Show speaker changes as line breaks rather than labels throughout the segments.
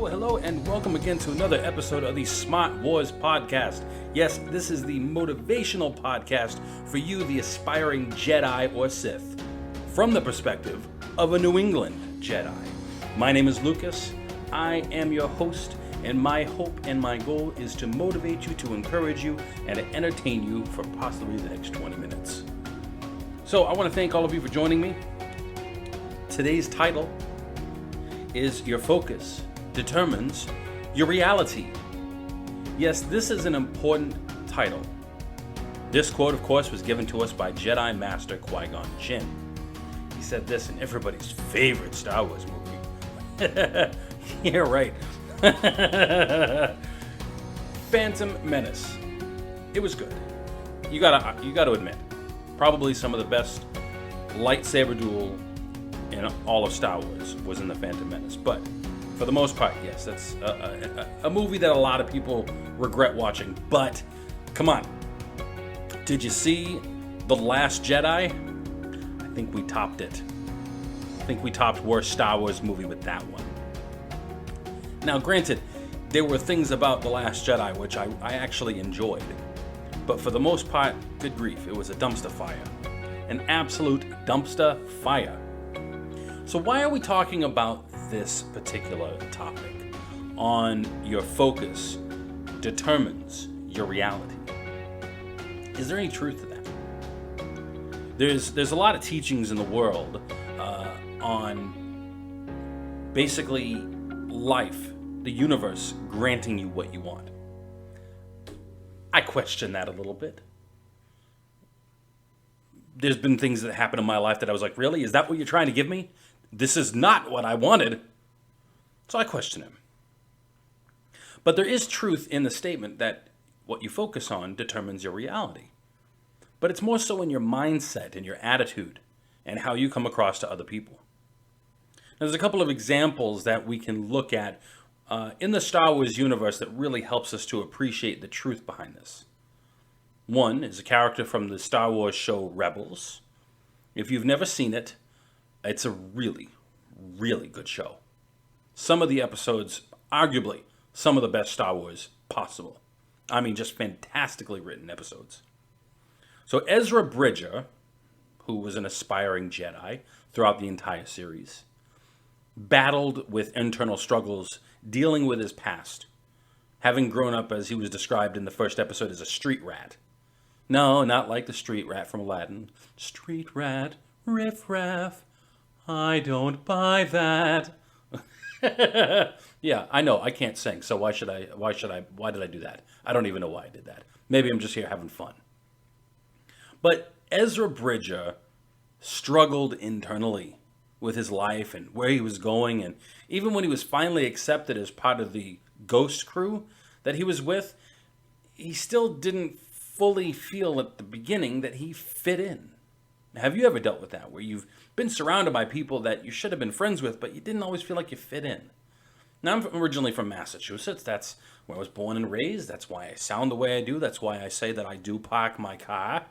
hello, and welcome again to another episode of the Smart Wars podcast. Yes, this is the motivational podcast for you, the aspiring Jedi or Sith, from the perspective of a New England Jedi. My name is Lucas. I am your host, and my hope and my goal is to motivate you, to encourage you, and to entertain you for possibly the next 20 minutes. So I want to thank all of you for joining me. Today's title is Your Focus Determines Your Reality. Yes, this is an important title. This quote, of course, was given to us by Jedi Master Qui-Gon Jinn. He said this in everybody's favorite Star Wars movie. Yeah, right. Phantom Menace. It was good. You gotta admit, probably some of the best lightsaber duel in all of Star Wars was in the Phantom Menace. But for the most part, yes, that's a movie that a lot of people regret watching. But come on, did you see The Last Jedi? I think we topped it. I think we topped worst Star Wars movie with that one. Now, granted, there were things about The Last Jedi which I actually enjoyed. But for the most part, good grief, it was a dumpster fire. An absolute dumpster fire. So why are we talking about this particular topic on your focus determines your reality? Is there any truth to that? There's a lot of teachings in the world on basically life, the universe granting you what you want. I question that a little bit. There's been things that happened in my life that I was like, really? Is that what you're trying to give me? This is not what I wanted. So I question him. But there is truth in the statement that what you focus on determines your reality. But it's more so in your mindset and your attitude and how you come across to other people. Now, there's a couple of examples that we can look at in the Star Wars universe that really helps us to appreciate the truth behind this. One is a character from the Star Wars show Rebels. If you've never seen it, it's a really, really good show. Some of the episodes, arguably, some of the best Star Wars possible. I mean, just fantastically written episodes. So Ezra Bridger, who was an aspiring Jedi throughout the entire series, battled with internal struggles dealing with his past, having grown up, as he was described in the first episode, as a street rat. No, not like the street rat from Aladdin. Street rat, riff-raff, I don't buy that. Yeah, I know, I can't sing, so why did I do that? I don't even know why I did that. Maybe I'm just here having fun. But Ezra Bridger struggled internally with his life and where he was going, and even when he was finally accepted as part of the Ghost crew that he was with, he still didn't fully feel at the beginning that he fit in. Have you ever dealt with that, where you've been surrounded by people that you should have been friends with, but you didn't always feel like you fit in? Now, I'm originally from Massachusetts. That's where I was born and raised. That's why I sound the way I do. That's why I say that I do park my car.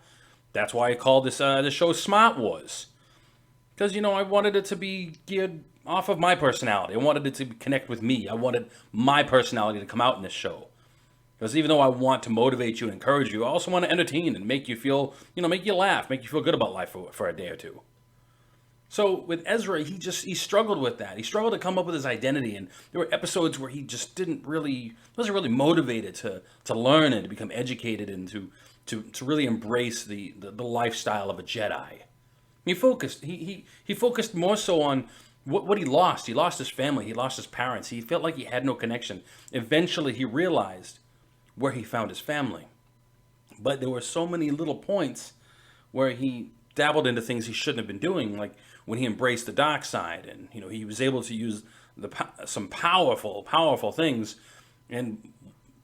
That's why I call this show Smart Wars. Because, I wanted it to be geared off of my personality. I wanted it to connect with me. I wanted my personality to come out in this show. Because even though I want to motivate you and encourage you, I also want to entertain and make you feel, make you laugh, make you feel good about life for a day or two. So with Ezra, he struggled with that. He struggled to come up with his identity, and there were episodes where he just wasn't really motivated to learn and to become educated and to really embrace the lifestyle of a Jedi. He focused more so on what he lost. He lost his family. He lost his parents. He felt like he had no connection. Eventually, he realized where he found his family. But there were so many little points where he dabbled into things he shouldn't have been doing, like when he embraced the dark side, and he was able to use some powerful things. And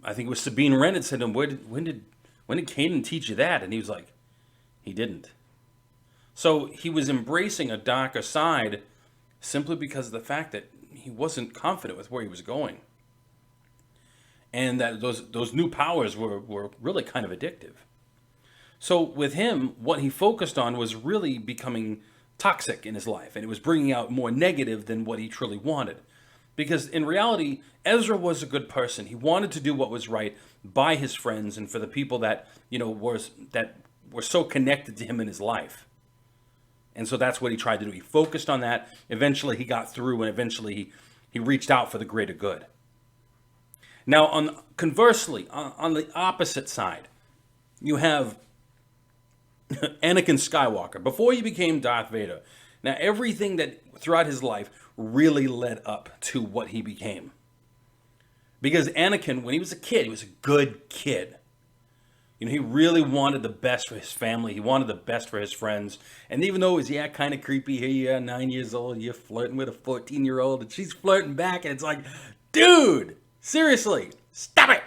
I think it was Sabine Wren that said to him, when did Kanan teach you that? And he was like, he didn't. So he was embracing a darker side simply because of the fact that he wasn't confident with where he was going. And that those new powers were really kind of addictive. So with him, what he focused on was really becoming toxic in his life, and it was bringing out more negative than what he truly wanted. Because in reality, Ezra was a good person. He wanted to do what was right by his friends and for the people that, were so connected to him in his life. And so that's what he tried to do. He focused on that. Eventually he got through, and eventually he reached out for the greater good. Now, conversely, on the opposite side, you have Anakin Skywalker. Before he became Darth Vader, now everything that throughout his life really led up to what he became. Because Anakin, when he was a kid, he was a good kid. He really wanted the best for his family. He wanted the best for his friends. And even though it was, kind of creepy, here you are, 9 years old, you're flirting with a 14-year-old, and she's flirting back, and it's like, dude, seriously, stop it.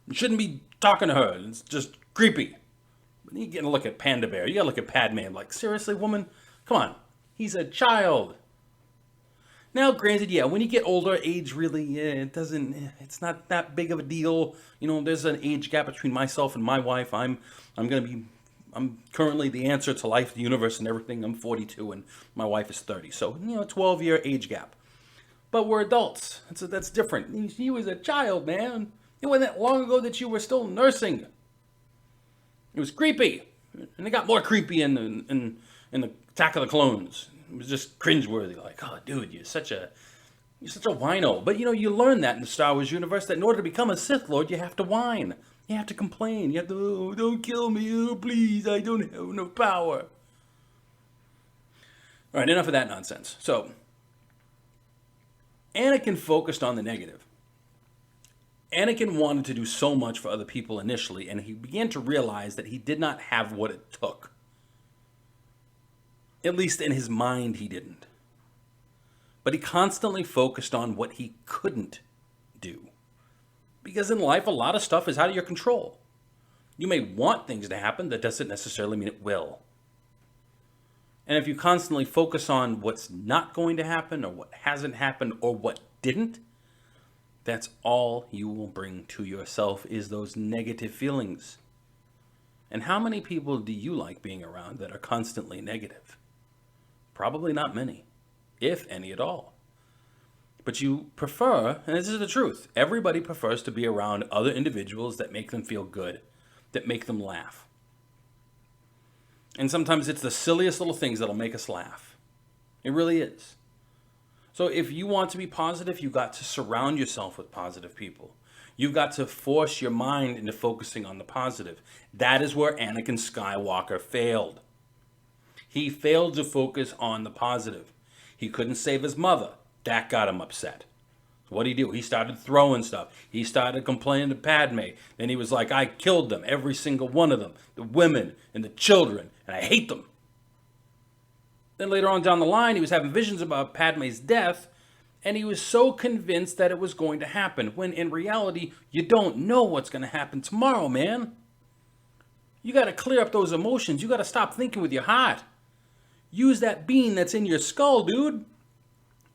You shouldn't be talking to her. It's just creepy. But you get to look at Panda Bear. You got to look at Padme. I'm like, seriously, woman? Come on. He's a child. Now, granted, when you get older, age really, it's not that big of a deal. There's an age gap between myself and my wife. I'm currently the answer to life, the universe, and everything. I'm 42 and my wife is 30. So, 12-year age gap. But we're adults. That's different. She was a child, man. It wasn't that long ago that you were still nursing. It was creepy. And it got more creepy in the Attack of the Clones. It was just cringeworthy. Like, oh, dude, you're such a wino. But, you learn that in the Star Wars universe, that in order to become a Sith Lord, you have to whine. You have to complain. You have to, oh, don't kill me. Oh, please, I don't have enough power. All right, enough of that nonsense. So, Anakin focused on the negative. Anakin wanted to do so much for other people initially, and he began to realize that he did not have what it took. At least in his mind, he didn't. But he constantly focused on what he couldn't do. Because in life, a lot of stuff is out of your control. You may want things to happen, that doesn't necessarily mean it will. And if you constantly focus on what's not going to happen, or what hasn't happened, or what didn't, that's all you will bring to yourself, is those negative feelings. And how many people do you like being around that are constantly negative? Probably not many, if any at all. But you prefer, and this is the truth, everybody prefers to be around other individuals that make them feel good, that make them laugh. And sometimes it's the silliest little things that'll make us laugh. It really is. So if you want to be positive, you've got to surround yourself with positive people. You've got to force your mind into focusing on the positive. That is where Anakin Skywalker failed. He failed to focus on the positive. He couldn't save his mother. That got him upset. What did he do? He started throwing stuff. He started complaining to Padme. Then he was like, I killed them, every single one of them, the women and the children, and I hate them. Then later on down the line, he was having visions about Padme's death, and he was so convinced that it was going to happen, when in reality, you don't know what's going to happen tomorrow, man. You got to clear up those emotions. You got to stop thinking with your heart. Use that bean that's in your skull, dude.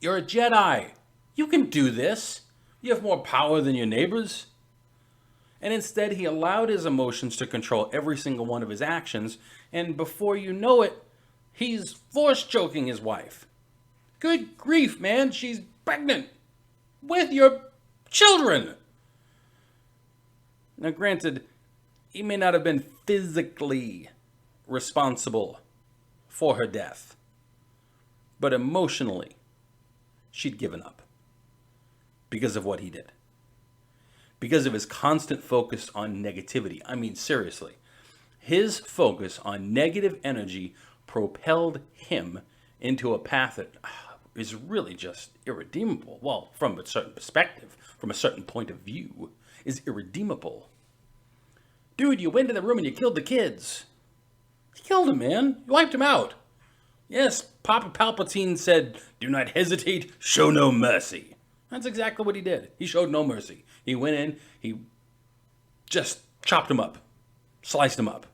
You're a Jedi. You can do this. You have more power than your neighbors. And instead, he allowed his emotions to control every single one of his actions. And before you know it, he's force choking his wife. Good grief, man. She's pregnant with your children. Now, granted, he may not have been physically responsible for her death, but emotionally, she'd given up because of what he did. Because of his constant focus on negativity. I mean, seriously. His focus on negative energy propelled him into a path that is really just irredeemable. Well, from a certain perspective, from a certain point of view, is irredeemable. Dude, you went in the room and you killed the kids. You killed him, man. You wiped him out. Yes, Papa Palpatine said, do not hesitate, show no mercy. That's exactly what he did. He showed no mercy. He went in, he just chopped him up, sliced him up.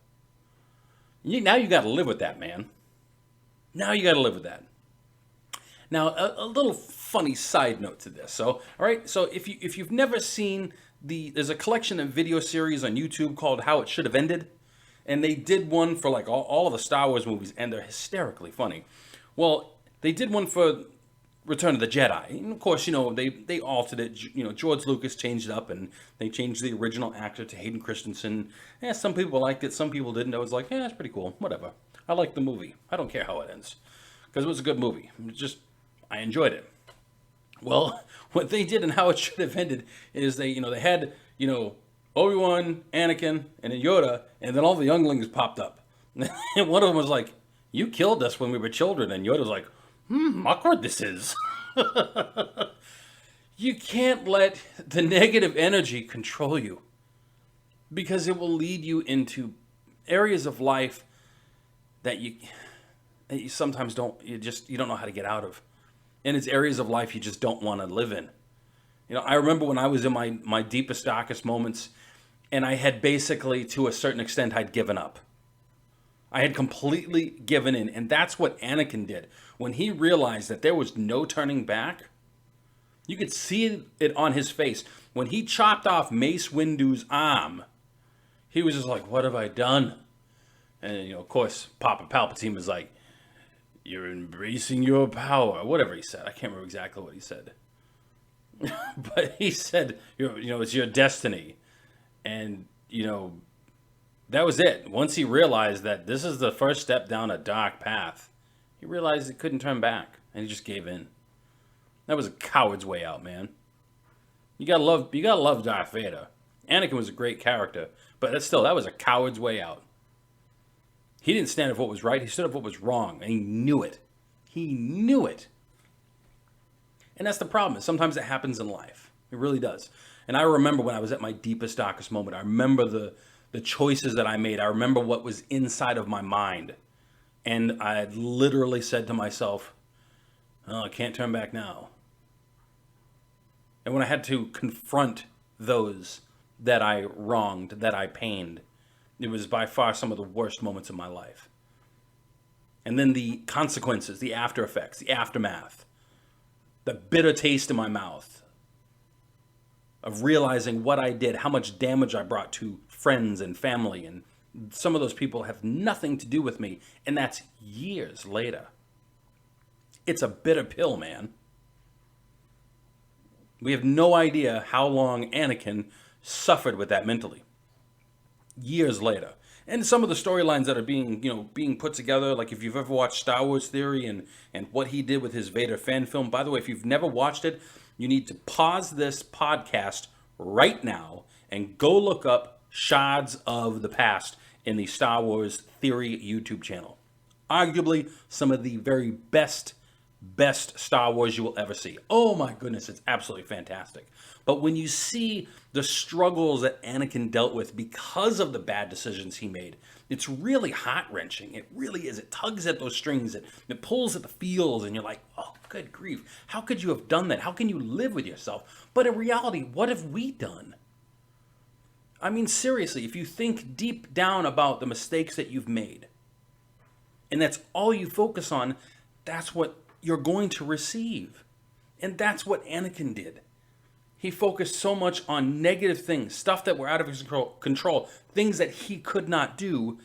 Now you got to live with that, man. Now you got to live with that. Now, a little funny side note to this. So, all right, so if you've never seen there's a collection of video series on YouTube called How It Should Have Ended. And they did one for like all of the Star Wars movies, and they're hysterically funny. Well, they did one for Return of the Jedi. And of course, they altered it. George Lucas changed it up, and they changed the original actor to Hayden Christensen. Yeah, some people liked it, some people didn't. I was like, yeah, it's pretty cool. Whatever. I like the movie. I don't care how it ends, because it was a good movie. I enjoyed it. Well, what they did and how it should have ended is they had Obi-Wan, Anakin, and then Yoda, and then all the younglings popped up. And one of them was like, "You killed us when we were children," and Yoda was like, awkward this is. You can't let the negative energy control you, because it will lead you into areas of life that you sometimes you don't know how to get out of. And it's areas of life you just don't want to live in. I remember when I was in my deepest, darkest moments, and I had basically, to a certain extent, I'd given up. I had completely given in. And that's what Anakin did. When he realized that there was no turning back, you could see it on his face. When he chopped off Mace Windu's arm, he was just like, what have I done? And, of course, Papa Palpatine was like, you're embracing your power. Whatever he said. I can't remember exactly what he said. But he said, it's your destiny. And, that was it. Once he realized that this is the first step down a dark path, he realized he couldn't turn back, and he just gave in. That was a coward's way out, man. You gotta love Darth Vader. Anakin was a great character, but that was a coward's way out. He didn't stand up for what was right. He stood up for what was wrong, and he knew it. He knew it. And that's the problem. Sometimes it happens in life. It really does. And I remember when I was at my deepest, darkest moment, I remember the choices that I made. I remember what was inside of my mind. And I literally said to myself, oh, I can't turn back now. And when I had to confront those that I wronged, that I pained, it was by far some of the worst moments of my life. And then the consequences, the after effects, the aftermath, the bitter taste in my mouth of realizing what I did, how much damage I brought to friends and family, and some of those people have nothing to do with me, and that's years later. It's a bitter pill, man. We have no idea how long Anakin suffered with that mentally. Years later. And some of the storylines that are being put together, like if you've ever watched Star Wars Theory and what he did with his Vader fan film. By the way, if you've never watched it, you need to pause this podcast right now and go look up Shards of the Past in the Star Wars Theory YouTube channel. Arguably some of the very best Star Wars you will ever see. Oh my goodness, it's absolutely fantastic. But when you see the struggles that Anakin dealt with because of the bad decisions he made, it's really heart-wrenching. It really is. It tugs at those strings. It pulls at the feels, and you're like, oh, good grief. How could you have done that? How can you live with yourself? But in reality, what have we done? I mean, seriously, if you think deep down about the mistakes that you've made, and that's all you focus on, that's what you're going to receive. And that's what Anakin did. He focused so much on negative things, stuff that were out of his control, things that he could not do,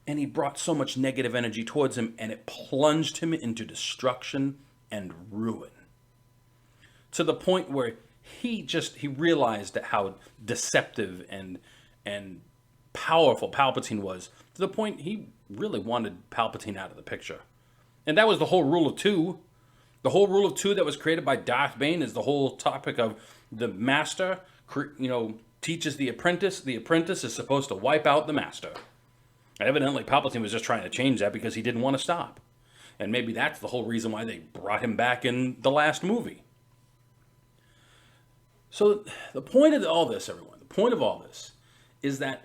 and he brought so much negative energy towards him, and it plunged him into destruction and ruin. To the point where he realized how deceptive and powerful Palpatine was, to the point he really wanted Palpatine out of the picture. And that was the whole rule of two. The whole rule of two that was created by Darth Bane is the whole topic of the master, teaches the apprentice. The apprentice is supposed to wipe out the master. Evidently, Palpatine was just trying to change that because he didn't want to stop. And maybe that's the whole reason why they brought him back in the last movie. So the point of all this, everyone, the point of all this is that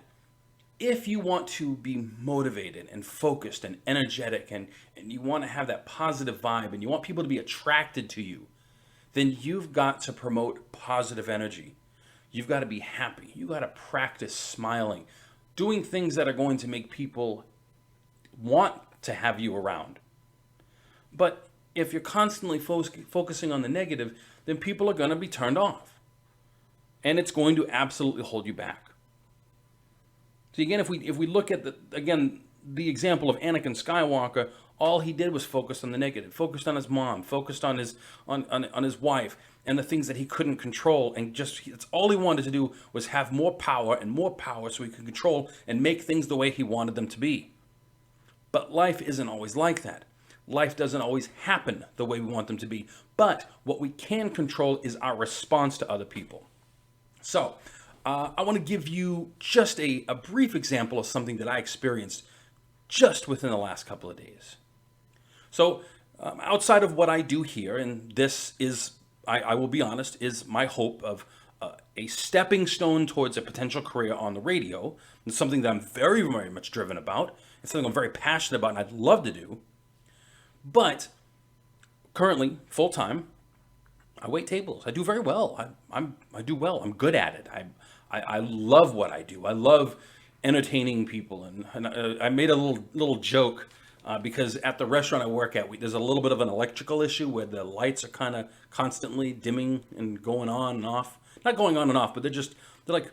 if you want to be motivated and focused and energetic and you want to have that positive vibe and you want people to be attracted to you, then you've got to promote positive energy. You've got to be happy. You've got to practice smiling, doing things that are going to make people want to have you around. But if you're constantly focusing on the negative, then people are going to be turned off. And it's going to absolutely hold you back. So again, if we look at the example of Anakin Skywalker All he did was focus on the negative, focused on his mom, focused on on his wife and the things that he couldn't control. And just, it's all he wanted to do was have more power and more power so he could control and make things the way he wanted them to be. But life isn't always like that. Life doesn't always happen the way we want them to be. But what we can control is our response to other people. So, I want to give you just a brief example of something that I experienced just within the last couple of days. So, outside of what I do here, and this is, I will be honest, is my hope of a stepping stone towards a potential career on the radio. It's something that I'm very, very much driven about. It's something I'm very passionate about and I'd love to do. But currently, full time, I wait tables. I do very well. I do well. I'm good at it. I love what I do. I love entertaining people. And I made a little joke because at the restaurant I work at, there's a little bit of an electrical issue where the lights are kind of constantly dimming and going on and off. Not going on and off, but they're like,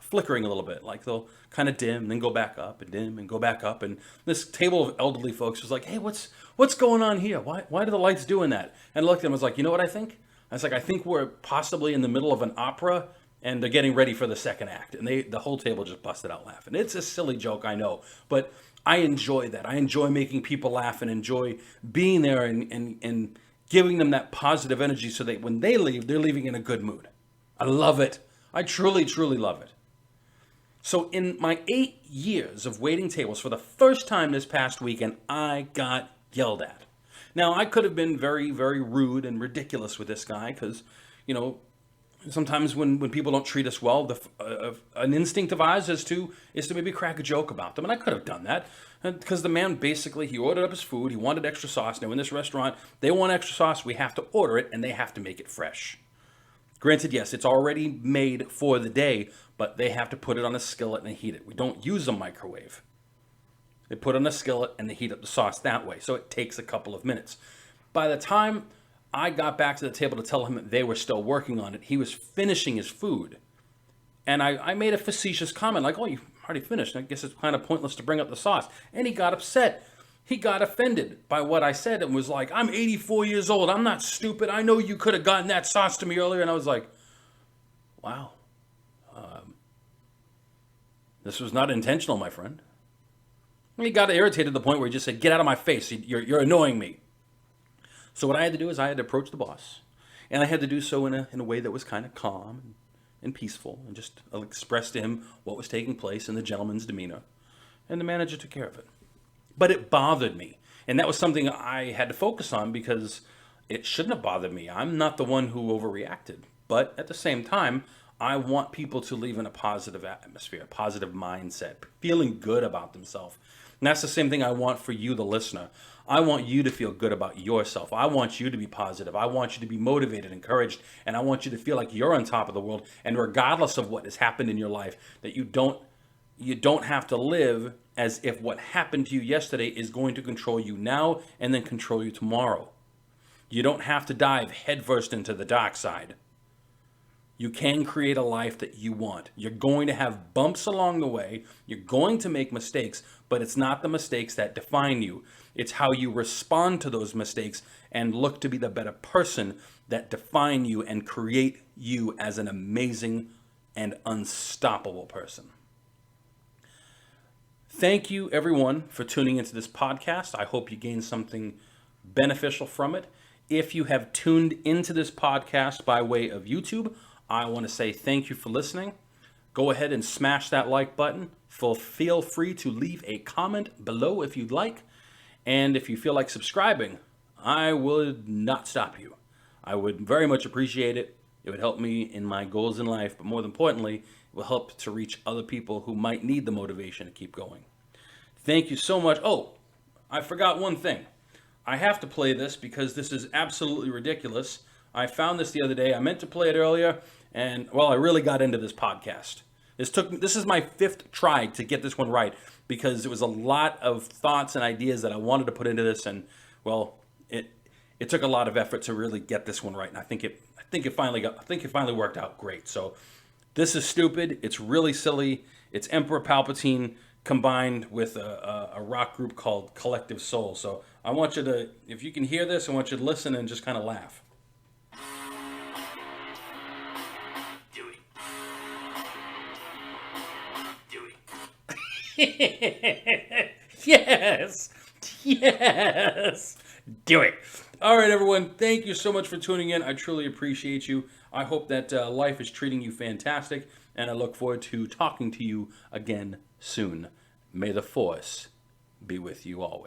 flickering a little bit. Like they'll kind of dim, then go back up and dim and go back up. And this table of elderly folks was like, "Hey, what's going on here? Why do the lights doing that?" And I looked at them, I was like, "You know what I think?" I was like, "I think we're possibly in the middle of an opera and they're getting ready for the second act." And the whole table just busted out laughing. It's a silly joke, I know, but I enjoy that. I enjoy making people laugh and enjoy being there and giving them that positive energy so that when they leave, they're leaving in a good mood. I love it. I truly, truly love it. So in my 8 years of waiting tables, for the first time this past weekend, I got yelled at. Now, I could have been very, very rude and ridiculous with this guy because, sometimes when people don't treat us well, an instinct of ours is to maybe crack a joke about them. And I could have done that because the man basically, he ordered up his food. He wanted extra sauce. Now, in this restaurant, they want extra sauce. We have to order it and they have to make it fresh. Granted, yes, it's already made for the day, but they have to put it on a skillet and heat it. We don't use a microwave. They put it on a skillet and they heat up the sauce that way, so it takes a couple of minutes. By the time I got back to the table to tell him that they were still working on it, he was finishing his food. And I made a facetious comment like, "Oh, you already finished. I guess it's kind of pointless to bring up the sauce." And he got upset. He got offended by what I said and was like, "I'm 84 years old. I'm not stupid. I know you could have gotten that sauce to me earlier." And I was like, wow. This was not intentional, my friend. He got irritated to the point where he just said, "Get out of my face. You're annoying me." So what I had to do is I had to approach the boss. And I had to do so in a way that was kind of calm and peaceful. And just express to him what was taking place in the gentleman's demeanor. And the manager took care of it. But it bothered me. And that was something I had to focus on because it shouldn't have bothered me. I'm not the one who overreacted. But at the same time, I want people to live in a positive atmosphere, a positive mindset, feeling good about themselves. And that's the same thing I want for you, the listener. I want you to feel good about yourself. I want you to be positive. I want you to be motivated, encouraged, and I want you to feel like you're on top of the world. And regardless of what has happened in your life, that you don't have to live as if what happened to you yesterday is going to control you now and then control you tomorrow. You don't have to dive headfirst into the dark side. You can create a life that you want. You're going to have bumps along the way. You're going to make mistakes, but it's not the mistakes that define you. It's how you respond to those mistakes and look to be the better person that define you and create you as an amazing and unstoppable person. Thank you, everyone, for tuning into this podcast. I hope you gained something beneficial from it. If you have tuned into this podcast by way of YouTube, I want to say thank you for listening. Go ahead and smash that like button. Feel free to leave a comment below if you'd like. And if you feel like subscribing, I would not stop you. I would very much appreciate it. It would help me in my goals in life, but more importantly, it will help to reach other people who might need the motivation to keep going. Thank you so much. Oh, I forgot one thing. I have to play this because this is absolutely ridiculous. I found this the other day. I meant to play it earlier, and well, I really got into this podcast. This is my 5th try to get this one right because it was a lot of thoughts and ideas that I wanted to put into this, and well, it took a lot of effort to really get this one right, and I think it finally worked out great. So this is stupid. It's really silly. It's Emperor Palpatine combined with a rock group called Collective Soul. So I want you to, if you can hear this, I want you to listen and just kind of laugh. Yes, yes, do it. All right, everyone. Thank you so much for tuning in. I truly appreciate you. I hope that life is treating you fantastic, and I look forward to talking to you again soon. May the force be with you always.